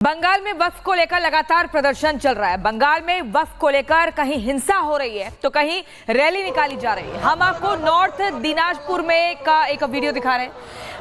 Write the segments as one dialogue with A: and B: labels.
A: बंगाल में वक्फ को लेकर लगातार प्रदर्शन चल रहा है। बंगाल में वक्फ को लेकर कहीं हिंसा हो रही है तो कहीं रैली निकाली जा रही है। हम आपको नॉर्थ दिनाजपुर में का एक वीडियो दिखा रहे हैं।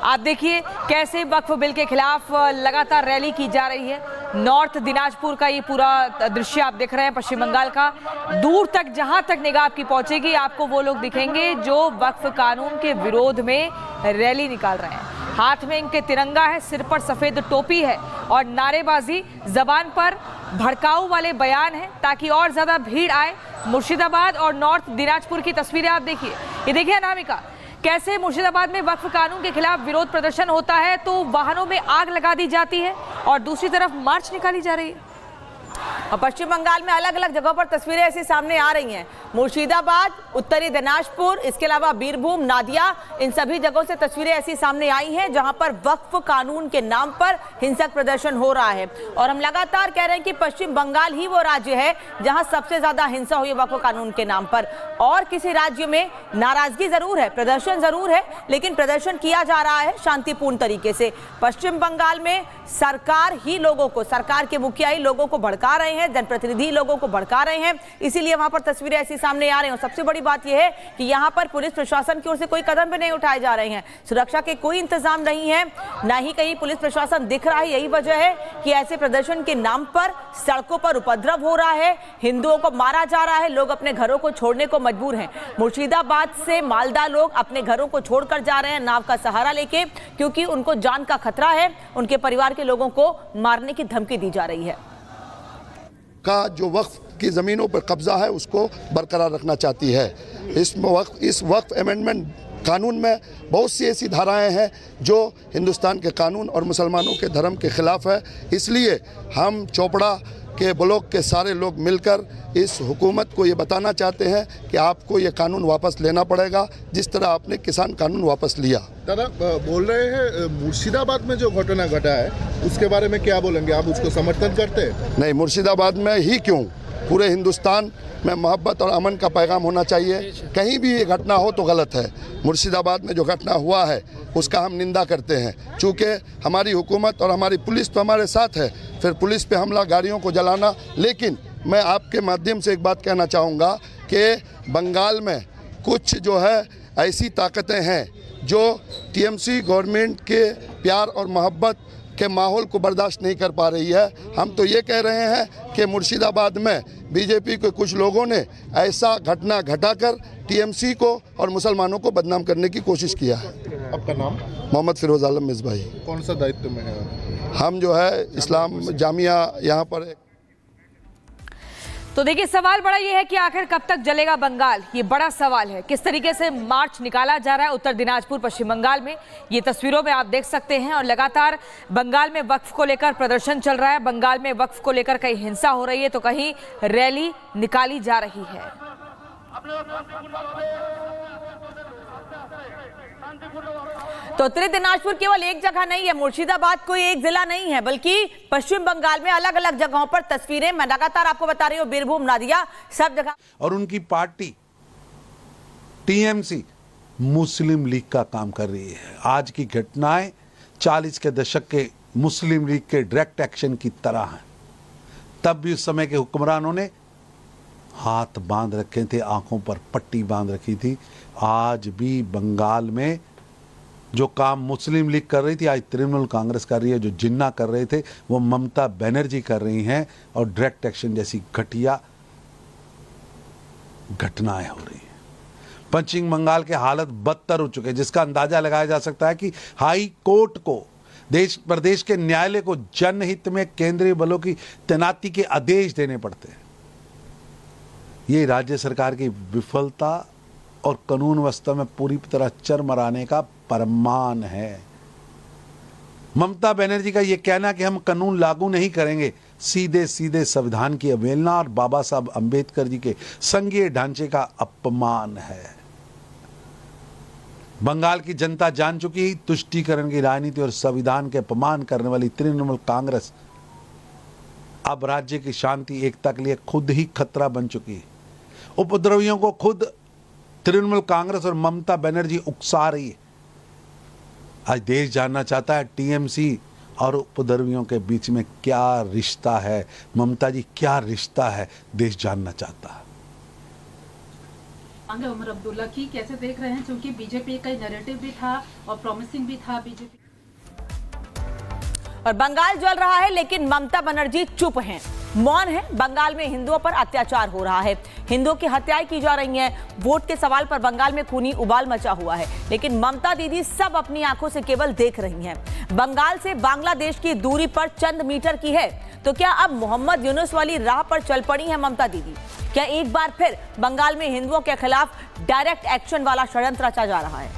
A: आप देखिए कैसे वक्फ बिल के खिलाफ लगातार रैली की जा रही है। नॉर्थ दिनाजपुर का ये पूरा दृश्य आप देख रहे हैं, पश्चिम बंगाल का। दूर तक जहां तक निगाह आपकी पहुंचेगी आपको वो लोग दिखेंगे जो वक्फ कानून के विरोध में रैली निकाल रहे हैं। हाथ में इनके तिरंगा है, सिर पर सफेद टोपी है और नारेबाजी, जबान पर भड़काऊ वाले बयान है ताकि और ज्यादा भीड़ आए। मुर्शिदाबाद और नॉर्थ दिनाजपुर की तस्वीरें आप देखिए। ये देखिए अनामिका, कैसे मुर्शिदाबाद में वक्फ कानून के खिलाफ विरोध प्रदर्शन होता है तो वाहनों में आग लगा दी जाती है और दूसरी तरफ मार्च निकाली जा रही है।
B: और पश्चिम बंगाल में अलग अलग जगहों पर तस्वीरें ऐसी सामने आ रही हैं। मुर्शिदाबाद, उत्तरी दिनाजपुर, इसके अलावा बीरभूम, नादिया, इन सभी जगहों से तस्वीरें ऐसी सामने आई हैं जहां पर वक्फ कानून के नाम पर हिंसक प्रदर्शन हो रहा है। और हम लगातार कह रहे हैं कि पश्चिम बंगाल ही वो राज्य है जहां सबसे ज्यादा हिंसा हुई है वक्फ कानून के नाम पर। और किसी राज्य में नाराजगी जरूर है, प्रदर्शन जरूर है, लेकिन प्रदर्शन किया जा रहा है शांतिपूर्ण तरीके से। पश्चिम बंगाल में सरकार ही लोगों को, सरकार के मुखिया ही लोगों को भड़का रहे हैं, जनप्रतिनिधि लोगों को भड़का रहे हैं, इसीलिए वहां पर तस्वीरें ऐसी सामने आ रही हैं। और सबसे बड़ी बात यह है कि यहां पर पुलिस प्रशासन की ओर से कोई कदम भी नहीं उठाए जा रहे हैं। सुरक्षा के कोई इंतजाम नहीं है, ना ही कहीं पुलिस प्रशासन दिख रहा है। यही वजह है कि ऐसे प्रदर्शन के नाम पर सड़कों पर उपद्रव हो रहा है, हिंदुओं को मारा जा रहा है, लोग अपने घरों को छोड़ने को मजबूर हैं। मुर्शिदाबाद से मालदा लोग अपने घरों को छोड़कर जा रहे हैं नाव का सहारा लेके, क्योंकि उनको जान का खतरा है, उनके परिवार के लोगों को मारने की धमकी दी जा रही है।
C: का जो वक्फ की ज़मीनों पर कब्जा है उसको बरकरार रखना चाहती है। इस वक्फ अमेंडमेंट कानून में बहुत सी ऐसी धाराएं हैं जो हिंदुस्तान के कानून और मुसलमानों के धर्म के खिलाफ है। इसलिए हम चोपड़ा के ब्लॉक के सारे लोग मिलकर इस हुकूमत को ये बताना चाहते हैं कि आपको ये कानून वापस लेना पड़ेगा, जिस तरह आपने किसान कानून वापस लिया।
D: दादा बोल रहे हैं मुर्शिदाबाद में जो घटना घटा है उसके बारे में क्या बोलेंगे, आप उसको समर्थन करते हैं?
C: नहीं, मुर्शिदाबाद में ही क्यों, पूरे हिंदुस्तान में मोहब्बत और अमन का पैगाम होना चाहिए। कहीं भी ये घटना हो तो गलत है। मुर्शिदाबाद में जो घटना हुआ है उसका हम निंदा करते हैं। चूँकि हमारी हुकूमत और हमारी पुलिस तो हमारे साथ है, फिर पुलिस पे हमला, गाड़ियों को जलाना। लेकिन मैं आपके माध्यम से एक बात कहना चाहूँगा कि बंगाल में कुछ जो है ऐसी ताकतें हैं जो टीएमसी गवर्नमेंट के प्यार और मोहब्बत के माहौल को बर्दाश्त नहीं कर पा रही है। हम तो ये कह रहे हैं कि मुर्शिदाबाद में बीजेपी के कुछ लोगों ने ऐसा घटना घटाकर टीएमसी को और मुसलमानों को बदनाम करने की कोशिश किया है।
D: आपका नाम?
C: मोहम्मद फिरोज आलम मिसबाही।
D: कौन सा दायित्व में है?
C: हम जो है इस्लाम जामिया यहाँ पर।
A: तो देखिए, सवाल बड़ा ये है कि आखिर कब तक जलेगा बंगाल, ये बड़ा सवाल है। किस तरीके से मार्च निकाला जा रहा है उत्तर दिनाजपुर पश्चिम बंगाल में, ये तस्वीरों में आप देख सकते हैं। और लगातार बंगाल में वक्फ को लेकर प्रदर्शन चल रहा है। बंगाल में वक्फ को लेकर कहीं हिंसा हो रही है तो कहीं रैली निकाली जा रही है।
B: तो उत्तरी दिनाजपुर केवल एक जगह नहीं है, मुर्शिदाबाद कोई एक जिला नहीं है, बल्कि पश्चिम बंगाल में अलग अलग जगहों पर तस्वीरें मैं लगातार आपको बता रही हूँ। बीरभूम, नादिया, सब जगह।
E: और उनकी पार्टी टीएमसी मुस्लिम लीग का काम कर रही है। आज की घटनाएं 40 के दशक के मुस्लिम लीग के डायरेक्ट एक्शन की तरह हैं। तब भी उस समय के हुक्मरानों ने हाथ बांध रखे थे, आंखों पर पट्टी बांध रखी थी। आज भी बंगाल में जो काम मुस्लिम लीग कर रही थी आज तृणमूल कांग्रेस कर रही है। जो जिन्ना कर रहे थे वो ममता बनर्जी कर रही हैं। और डायरेक्ट एक्शन जैसी घटिया घटनाएं हो रही हैं। पश्चिम बंगाल के हालत बदतर हो चुके हैं, जिसका अंदाजा लगाया जा सकता है कि हाई कोर्ट को, देश प्रदेश के न्यायालय को जनहित में केंद्रीय बलों की तैनाती के आदेश देने पड़ते हैं। ये राज्य सरकार की विफलता और कानून व्यवस्था में पूरी तरह चरमराने का प्रमाण है। ममता बनर्जी का यह कहना कि हम कानून लागू नहीं करेंगे, सीधे सीधे संविधान की अवहेलना और बाबा साहब अंबेडकर जी के संघीय ढांचे का अपमान है। बंगाल की जनता जान चुकी तुष्टीकरण की राजनीति और संविधान के अपमान करने वाली तृणमूल कांग्रेस अब राज्य की शांति एकता के लिए खुद ही खतरा बन चुकी है। उपद्रवियों को खुद तृणमूल कांग्रेस और ममता बनर्जी उकसा रही है। आज देश जानना चाहता है टीएमसी और उपद्रवियों के बीच में क्या रिश्ता है, ममता जी क्या रिश्ता है, देश जानना चाहता है।
F: मांगे उमर अब्दुल्ला की कैसे देख रहे हैं, क्योंकि बीजेपी का नैरेटिव भी था और प्रॉमिसिंग भी था बीजेपी।
B: और बंगाल जल रहा है लेकिन ममता बनर्जी चुप हैं, मौन है। बंगाल में हिंदुओं पर अत्याचार हो रहा है, हिंदुओं की हत्याएं की जा रही हैं। वोट के सवाल पर बंगाल में खूनी उबाल मचा हुआ है, लेकिन ममता दीदी सब अपनी आंखों से केवल देख रही हैं। बंगाल से बांग्लादेश की दूरी पर चंद मीटर की है, तो क्या अब मोहम्मद यूनुस वाली राह पर चल पड़ी है ममता दीदी? क्या एक बार फिर बंगाल में हिंदुओं के खिलाफ डायरेक्ट एक्शन वाला षड्यंत्र रचा जा रहा है?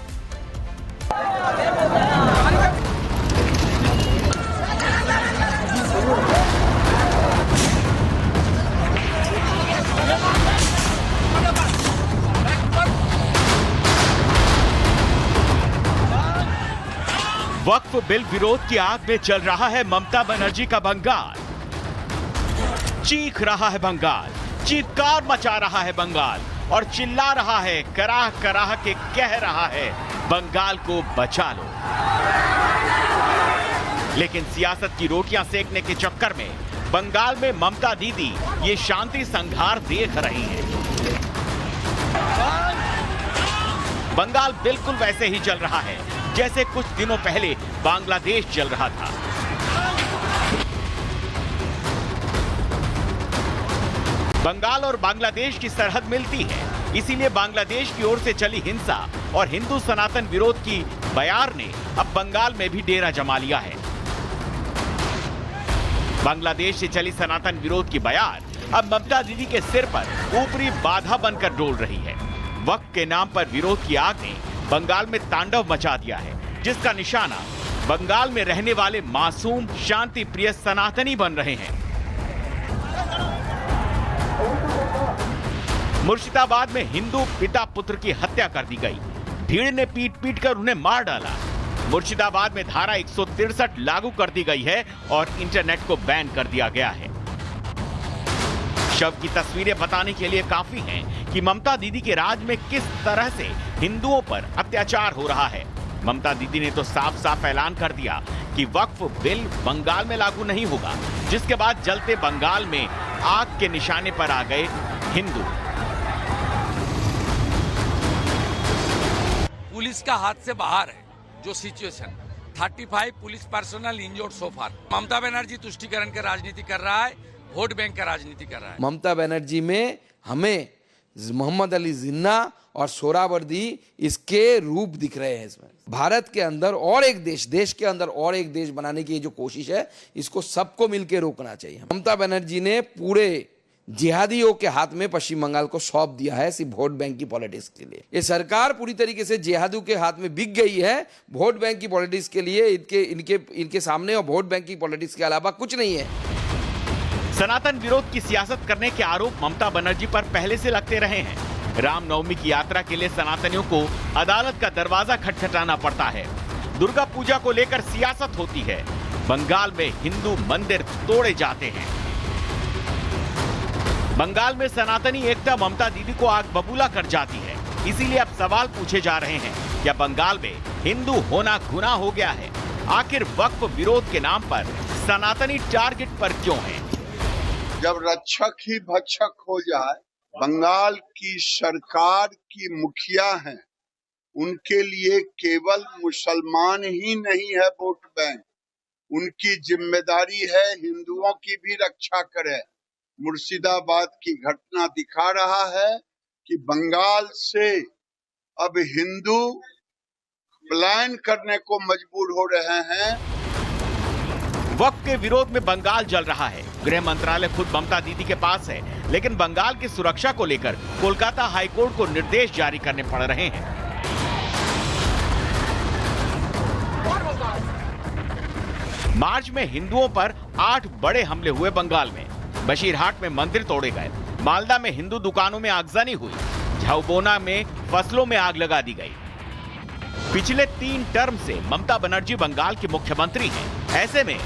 G: वक्फ बिल विरोध की आग में चल रहा है ममता बनर्जी का बंगाल। चीख रहा है बंगाल, चीत्कार मचा रहा है बंगाल और चिल्ला रहा है, कराह कराह के कह रहा है, बंगाल को बचा लो। लेकिन सियासत की रोटियां सेकने के चक्कर में बंगाल में ममता दीदी ये शांति संघार देख रही हैं। बंगाल बिल्कुल वैसे ही चल रहा है जैसे कुछ दिनों पहले बांग्लादेश चल रहा था। बंगाल और बांग्लादेश की सरहद मिलती है, इसीलिए बांग्लादेश की ओर से चली हिंसा और हिंदू सनातन विरोध की बयार ने अब बंगाल में भी डेरा जमा लिया है। बांग्लादेश से चली सनातन विरोध की बयार अब ममता दीदी के सिर पर ऊपरी बाधा बनकर डोल रही है। वक्फ के नाम पर विरोध की आग ने बंगाल में तांडव मचा दिया है, जिसका निशाना बंगाल में रहने वाले मासूम शांति प्रिय सनातनी बन रहे हैं। मुर्शिदाबाद में हिंदू पिता पुत्र की हत्या कर दी गई, भीड़ ने पीट पीट कर उन्हें मार डाला। मुर्शिदाबाद में धारा 163 लागू कर दी गई है और इंटरनेट को बैन कर दिया गया है। शव की तस्वीरें बताने के लिए काफी हैं कि ममता दीदी के राज में किस तरह से हिंदुओं पर अत्याचार हो रहा है। ममता दीदी ने तो साफ साफ ऐलान कर दिया कि वक्फ बिल बंगाल में लागू नहीं होगा, जिसके बाद जलते बंगाल में आग के निशाने पर आ गए हिंदू।
H: पुलिस का हाथ से बाहर है जो situation, 35 police personnel injured so far. Mamata Banerjee तुष्टीकरण का राजनीति कर रहा है, वोट बैंक का राजनीति कर रहा है।
I: ममता बनर्जी में हमें मोहम्मद अली जिन्ना और सोहरावर्दी इसके रूप दिख रहे हैं। इसमें भारत के अंदर और एक देश के अंदर और एक देश बनाने की जो कोशिश है, इसको सबको मिलकर रोकना चाहिए। ममता बनर्जी ने पूरे जिहादियों के हाथ में पश्चिम बंगाल को सौंप दिया है सिर्फ वोट बैंक की पॉलिटिक्स के लिए। ये सरकार पूरी तरीके से जिहादियों के हाथ में बिक गई है वोट बैंक की पॉलिटिक्स के लिए। इनके सामने और वोट बैंक की पॉलिटिक्स के अलावा कुछ नहीं है।
G: सनातन विरोध की सियासत करने के आरोप ममता बनर्जी पर पहले से लगते रहे हैं। रामनवमी की यात्रा के लिए सनातनियों को अदालत का दरवाजा खटखटाना पड़ता है। दुर्गा पूजा को लेकर सियासत होती है। बंगाल में हिंदू मंदिर तोड़े जाते हैं। बंगाल में सनातनी एकता ममता दीदी को आग बबूला कर जाती है। इसीलिए अब सवाल पूछे जा रहे हैं, क्या बंगाल में हिंदू होना गुनाह हो गया है? आखिर वक्फ विरोध के नाम पर सनातनी टारगेट पर क्यों है?
J: जब रक्षक ही भक्षक हो जाए, बंगाल की सरकार की मुखिया हैं, उनके लिए केवल मुसलमान ही नहीं है वोट बैंक, उनकी जिम्मेदारी है हिंदुओं की भी रक्षा करें। मुर्शिदाबाद की घटना दिखा रहा है कि बंगाल से अब हिंदू पलायन करने को मजबूर हो रहे हैं।
G: वक्फ के विरोध में बंगाल जल रहा है। गृह मंत्रालय खुद ममता दीदी के पास है, लेकिन बंगाल की सुरक्षा को लेकर कोलकाता हाईकोर्ट को निर्देश जारी करने पड़ रहे हैं। मार्च में हिंदुओं पर 8 बड़े हमले हुए बंगाल में। बशीरहाट में मंदिर तोड़े गए, मालदा में हिंदू दुकानों में आगजनी हुई, झाउबोना में फसलों में आग लगा दी गई। पिछले 3 टर्म से ममता बनर्जी बंगाल की मुख्यमंत्री हैं। ऐसे में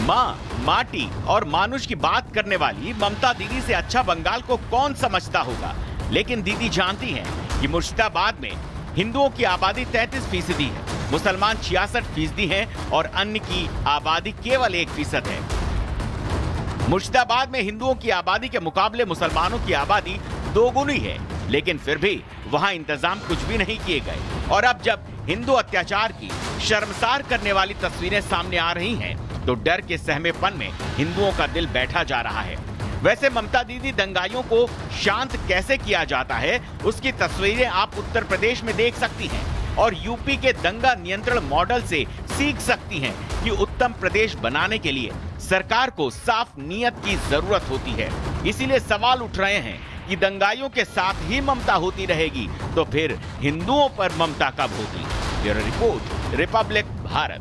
G: माँ, माटी और मानुष की बात करने वाली ममता दीदी से अच्छा बंगाल को कौन समझता होगा। लेकिन दीदी जानती हैं कि मुर्शिदाबाद में हिंदुओं की आबादी 33% है। मुसलमान 66% हैं और अन्य की आबादी केवल 1% है। मुर्शिदाबाद में हिंदुओं की आबादी के मुकाबले मुसलमानों की आबादी दोगुनी है, लेकिन फिर भी वहां इंतजाम कुछ भी नहीं किए गए। और अब जब हिंदू अत्याचार की शर्मसार करने वाली तस्वीरें सामने आ रही हैं, तो डर के सहमेपन में हिंदुओं का दिल बैठा जा रहा है। वैसे ममता दीदी दंगाइयों को शांत कैसे किया जाता है, उसकी तस्वीरें आप उत्तर प्रदेश में देख सकती हैं और यूपी के दंगा नियंत्रण मॉडल से सीख सकती हैं कि उत्तम प्रदेश बनाने के लिए सरकार को साफ नीयत की जरूरत होती है। इसीलिए सवाल उठ रहे हैं कि दंगाइयों के साथ ही ममता होती रहेगी तो फिर हिंदुओं पर ममता कब होगी। Bureau report, Republic Bharat.